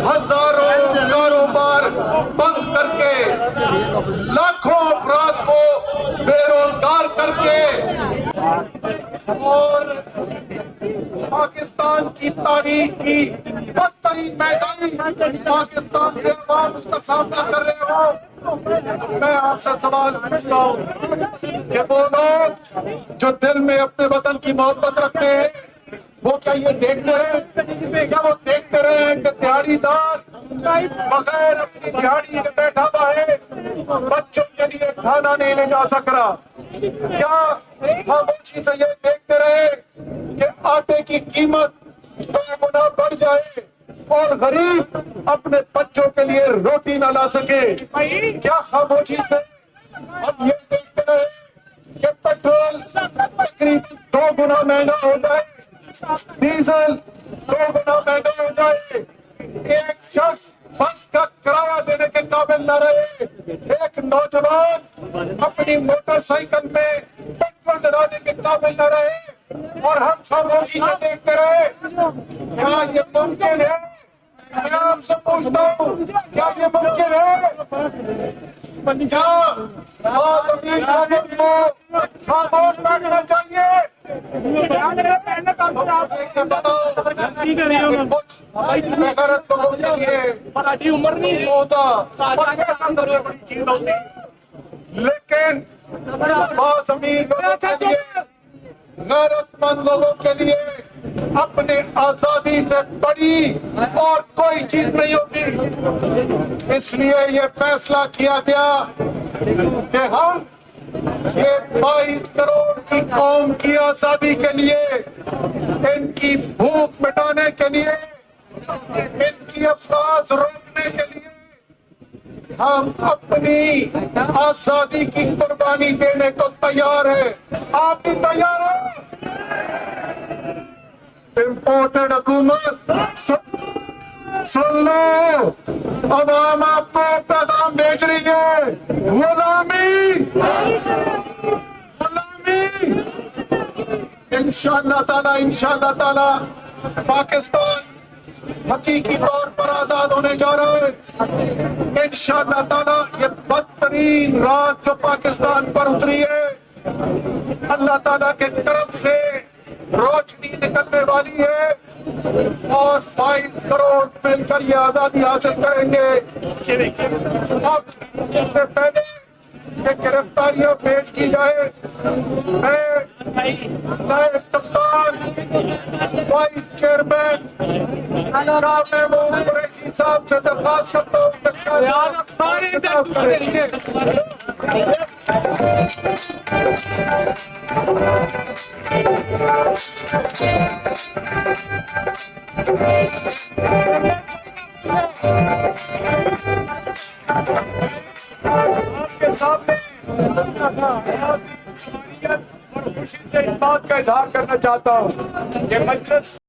ہزاروں کاروبار بند کر کے، لاکھوں افراد کو بے روزگار کر کے، اور پاکستان کی تاریخ کی بدترین مہنگائی پاکستان کے عوام اس کا سامنا کر رہے ہو، میں آپ سے سوال پوچھتا ہوں کہ وہ لوگ جو دل میں اپنے وطن کی محبت رکھتے ہیں، وہ کیا یہ دیکھتے رہے؟ کیا وہ دیکھتے رہے کہ دیہڑی دار بغیر اپنی دیہڑی کے بیٹھا ہوا ہے، بچوں کے لیے کھانا نہیں لے جا سک رہا؟ کیا خاموشی سے یہ دیکھتے رہے کہ آٹے کی قیمت 2 گنا بڑھ جائے اور غریب اپنے بچوں کے لیے روٹی نہ لا سکے؟ کیا خاموشی سے ہم یہ دیکھتے رہے کہ پیٹرول تقریباً 2 گنا مہنگا ہو جائے، ڈیزل 2 گنا مہنگا ہو جائے، ایک شخص بس کا کرایہ دینے کے قابل نہ رہے، ایک نوجوان اپنی موٹر سائیکل میں پیٹرول ڈلانے کے قابل نہ رہے، اور ہم خاموشی سے دیکھتے رہے؟ کیا یہ ممکن ہے؟ میں آپ سے پوچھتا ہوں، کیا یہ ممکن ہے؟ کیا عالمی لوگوں کو خاموش بیٹھنا چاہیے؟ کچھ بغیرت لوگوں کے لیے ہوتا اور پیسہ بڑی چیز ہوتی، لیکن بعض امیر لوگوں کے لیے، غیرت مند لوگوں کے لیے اپنے آزادی سے بڑی اور کوئی چیز نہیں ہوتی۔ اس لیے یہ فیصلہ کیا گیا کہ ہم یہ 22 کروڑ کی قوم کی آزادی کے لیے، ان کی بھوک مٹانے کے لیے، ان کی افسوس روکنے کے لیے، ہم اپنی آزادی کی قربانی دینے کو تیار ہیں۔ آپ بھی تیار ہیں؟ امپورٹڈ حکومت سن لو، عوام آپ کو پیغام بھیج رہی ہے، غلامی غلامی۔ انشاءاللہ تعالی پاکستان حقیقی طور پر آزاد ہونے جا رہا ہے۔ انشاءاللہ تعالی یہ بدترین رات جو پاکستان پر اتری ہے، اللہ تعالیٰ کے طرف سے روشنی نکلنے والی ہے، اور 22 کروڑ مل کر یہ آزادی حاصل کریں گے۔ اب اس سے پہلے کہ گرفتاریاں پیش کی جائے، میں نائب کپتان وائس چیئرمین جناب محمود قریشی صاحب سے درخواست کرتا ہوں کہ خطاب کریں۔ آپ کے سامنے اور خوشی سے اس بات کا اظہار کرنا چاہتا ہوں کہ مجلس